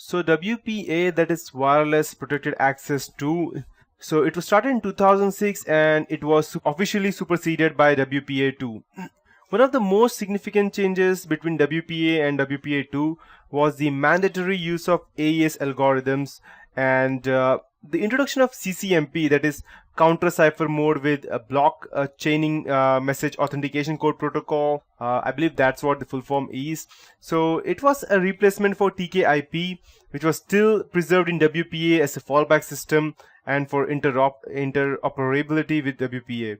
So WPA, that is wireless protected access 2. So it was started in 2006 and it was officially superseded by WPA 2. One of the most significant changes between WPA and WPA 2 was the mandatory use of AES algorithms and the introduction of CCMP, that is counter cipher mode with a block chaining message authentication code protocol. I believe that's what the full form is. So it was a replacement for TKIP, which was still preserved in WPA as a fallback system and for interoperability with WPA.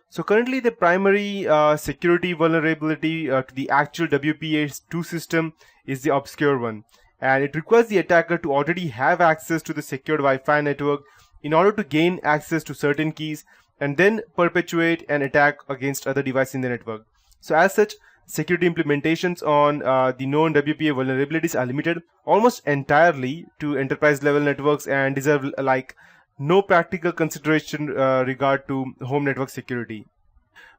So currently the primary security vulnerability to the actual WPA2 system is the obscure one, and it requires the attacker to already have access to the secured Wi-Fi network in order to gain access to certain keys and then perpetuate an attack against other devices in the network. So as such, security implementations on the known WPA vulnerabilities are limited almost entirely to enterprise level networks and deserve no practical consideration regard to home network security.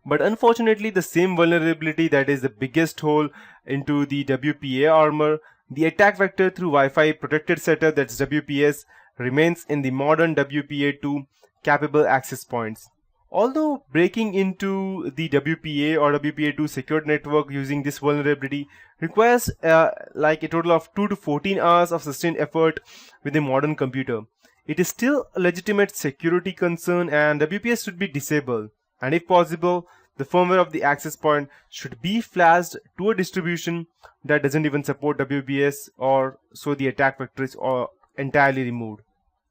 But unfortunately, the same vulnerability that is the biggest hole into the WPA armor, the attack vector through Wi-Fi protected setup, that's WPS, remains in the modern WPA2 capable access points. Although breaking into the WPA or WPA2 secured network using this vulnerability requires a total of 2 to 14 hours of sustained effort with a modern computer, it is still a legitimate security concern and WPS should be disabled. And if possible, the firmware of the access point should be flashed to a distribution that doesn't even support WPS, or so the attack vector is entirely removed.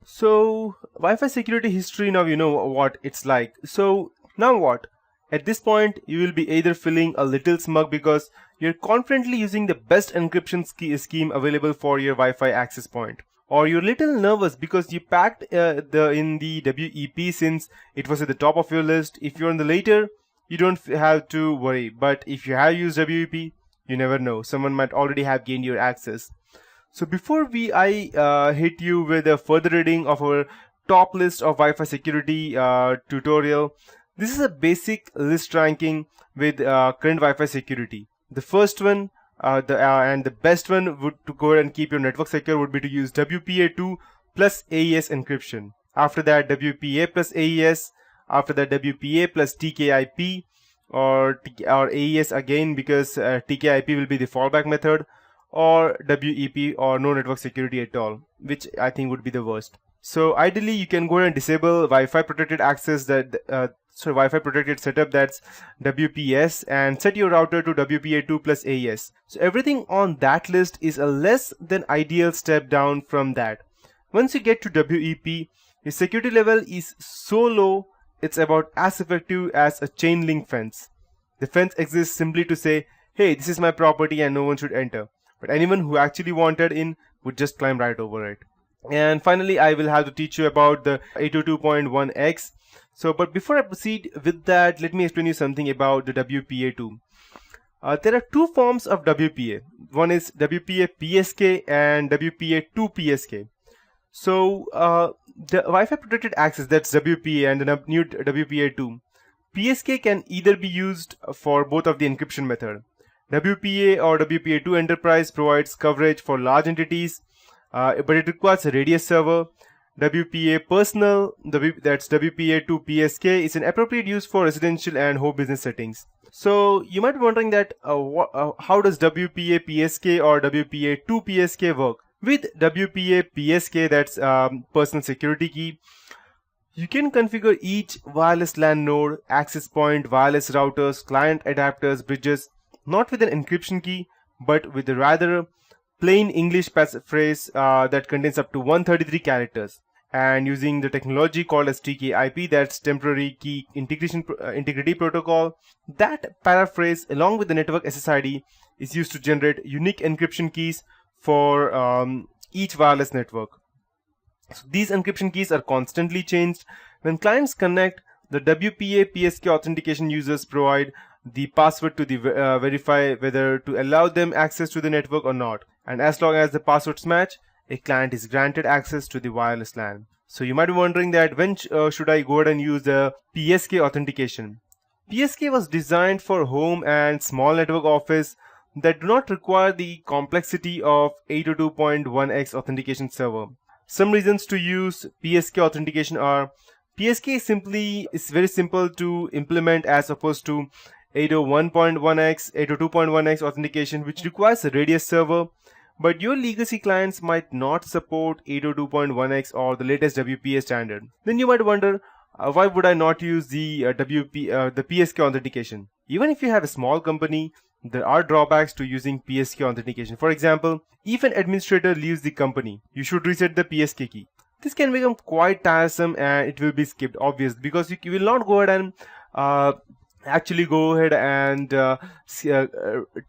So Wi-Fi security history, now you know what it's like. So now what? At this point, you will be either feeling a little smug because you're confidently using the best encryption scheme available for your Wi-Fi access point, or you're a little nervous because you packed in the WEP since it was at the top of your list. If you're on the later, you don't have to worry, but if you have used WEP, you never know, someone might already have gained your access. So before I hit you with a further reading of our top list of Wi-Fi security tutorial, this is a basic list ranking with current Wi-Fi security. The first one and the best one would to go ahead and keep your network secure would be to use WPA2 plus AES encryption. After that, WPA plus AES. After that, WPA plus TKIP or AES again, because TKIP will be the fallback method, or WEP or no network security at all, which I think would be the worst. So ideally, you can go ahead and disable Wi-Fi protected access, Wi-Fi protected setup, that's WPS, and set your router to WPA2 plus AES. So everything on that list is a less than ideal step down from that. Once you get to WEP, your security level is so low, it's about as effective as a chain link fence. The fence exists simply to say, hey, this is my property and no one should enter. But anyone who actually wanted in would just climb right over it. And finally, I will have to teach you about the 802.1x. But before I proceed with that, let me explain you something about the WPA2. There are two forms of WPA. One is WPA PSK and WPA2 PSK. So the Wi-Fi protected access, that's WPA, and the new WPA2. PSK can either be used for both of the encryption method. WPA or WPA2 Enterprise provides coverage for large entities, but it requires a radius server. WPA Personal, that's WPA2 PSK, is an appropriate use for residential and home business settings. So you might be wondering that how does WPA PSK or WPA2 PSK work? With WPA PSK, that's personal security key, you can configure each wireless LAN node, access point, wireless routers, client adapters, bridges, not with an encryption key, but with a rather plain English passphrase that contains up to 133 characters. And using the technology called as TKIP, that's temporary key integrity protocol, that paraphrase along with the network SSID is used to generate unique encryption keys for each wireless network. So these encryption keys are constantly changed. When clients connect, the WPA PSK authentication users provide the password to the verify whether to allow them access to the network or not. And as long as the passwords match, a client is granted access to the wireless LAN. So you might be wondering that when should I go ahead and use the PSK authentication? PSK was designed for home and small network office that do not require the complexity of 802.1x authentication server. Some reasons to use PSK authentication are: PSK is very simple to implement as opposed to 801.1x, 802.1x authentication, which requires a radius server. But your legacy clients might not support 802.1x or the latest WPA standard. Then you might wonder, why would I not use the the PSK authentication? Even if you have a small company, there are drawbacks to using PSK authentication. For example, if an administrator leaves the company, you should reset the PSK key. This can become quite tiresome and it will be skipped, obviously, because you will not go ahead and actually go ahead and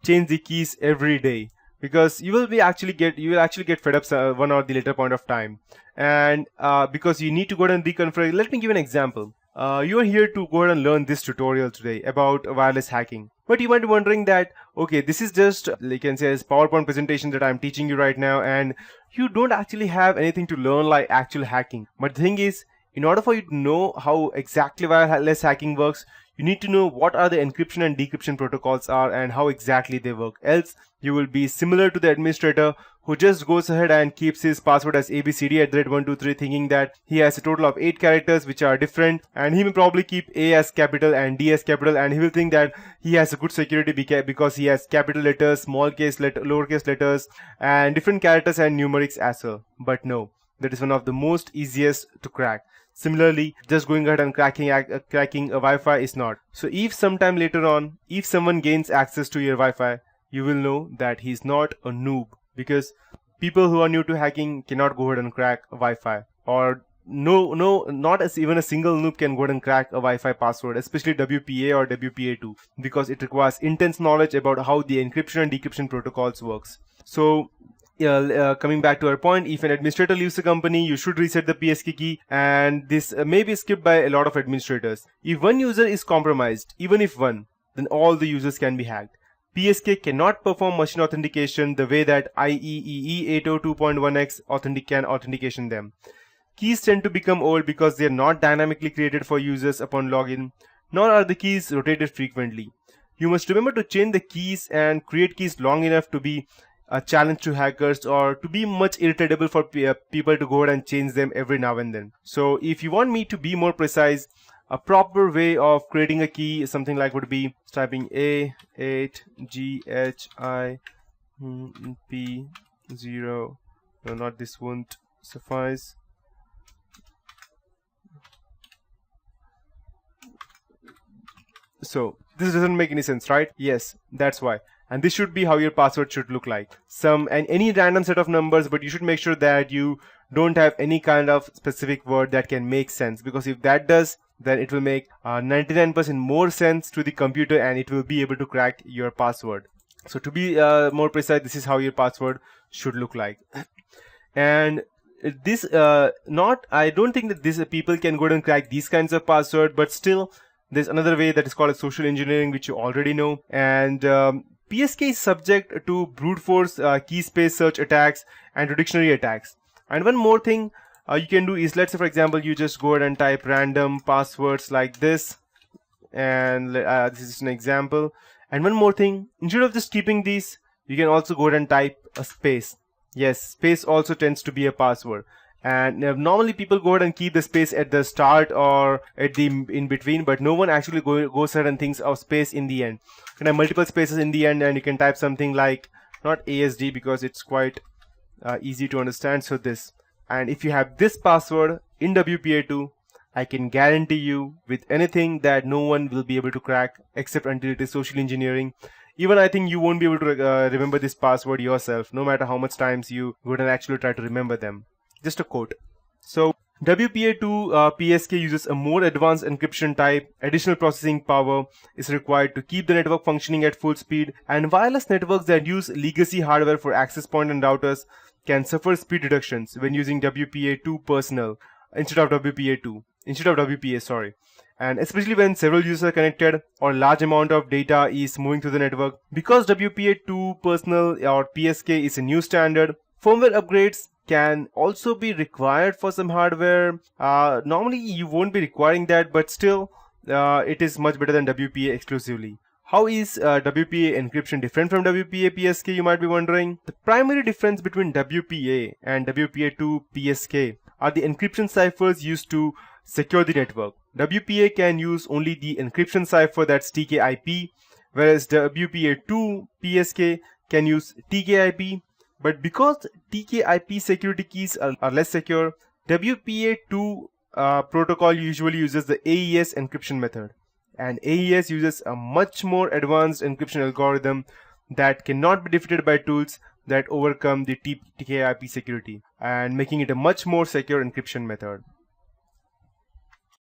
change the keys every day, because you will actually get fed up one or the later point of time, and because you need to go ahead and reconfigure. Let me give an example. You are here to go ahead and learn this tutorial today about wireless hacking. But you might be wondering that, okay, this is just, you can say, as PowerPoint presentation that I'm teaching you right now, and you don't actually have anything to learn like actual hacking. But the thing is, in order for you to know how exactly wireless hacking works, you need to know what are the encryption and decryption protocols are and how exactly they work. Else, you will be similar to the administrator who just goes ahead and keeps his password as abcd@123, thinking that he has a total of 8 characters which are different, and he may probably keep A as capital and D as capital, and he will think that he has a good security because he has capital letters, small case lowercase letters, and different characters and numerics as well. But no, that is one of the most easiest to crack. Similarly, just going ahead and cracking a Wi-Fi is not. So if sometime later on, if someone gains access to your Wi-Fi, you will know that he's not a noob, because people who are new to hacking cannot go ahead and crack a Wi-Fi, or not as even a single noob can go ahead and crack a Wi-Fi password, especially WPA or WPA2, because it requires intense knowledge about how the encryption and decryption protocols works. So coming back to our point, if an administrator leaves the company, you should reset the PSK key, and this may be skipped by a lot of administrators. If one user is compromised, even if one, then all the users can be hacked. PSK cannot perform machine authentication the way that IEEE 802.1x authentication them. Keys tend to become old because they are not dynamically created for users upon login, nor are the keys rotated frequently. You must remember to change the keys and create keys long enough to be a challenge to hackers, or to be much irritable for people to go ahead and change them every now and then. So if you want me to be more precise, a proper way of creating a key is something like would be typing A8GHIP0. No, not this won't suffice. So this doesn't make any sense, right? Yes, that's why. And this should be how your password should look like. Any random set of numbers, but you should make sure that you don't have any kind of specific word that can make sense, because if that does, then it will make 99% more sense to the computer and it will be able to crack your password. So to be more precise, this is how your password should look like. And this I don't think that these people can go ahead and crack these kinds of password, but still there's another way that is called social engineering, which you already know. And PSK is subject to brute force key space search attacks and dictionary attacks. And one more thing you can do is, let's say for example, you just go ahead and type random passwords like this, and this is an example. And one more thing, instead of just keeping these, you can also go ahead and type a space. Yes, space also tends to be a password. And normally people go ahead and keep the space at the start or at the in between, but no one actually goes ahead and thinks of space in the end. You can have multiple spaces in the end, and you can type something like, not ASD because it's quite easy to understand, so this. And if you have this password in WPA2, I can guarantee you with anything that no one will be able to crack, except until it is social engineering. Even I think you won't be able to remember this password yourself, no matter how much times you go and actually try to remember them. Just a quote. So WPA2 PSK uses a more advanced encryption type. Additional processing power is required to keep the network functioning at full speed, and wireless networks that use legacy hardware for access point and routers can suffer speed reductions when using WPA2 personal instead of WPA, sorry. And especially when several users are connected or large amount of data is moving through the network. Because WPA2 personal or PSK is a new standard, firmware upgrades can also be required for some hardware. Normally you won't be requiring that, but still it is much better than WPA exclusively. How is WPA encryption different from WPA PSK, you might be wondering? The primary difference between WPA and WPA2 PSK are the encryption ciphers used to secure the network. WPA can use only the encryption cipher, that's TKIP, whereas WPA2 PSK can use TKIP. But because TKIP security keys are less secure, WPA2 protocol usually uses the AES encryption method. And AES uses a much more advanced encryption algorithm that cannot be defeated by tools that overcome the TKIP security, and making it a much more secure encryption method.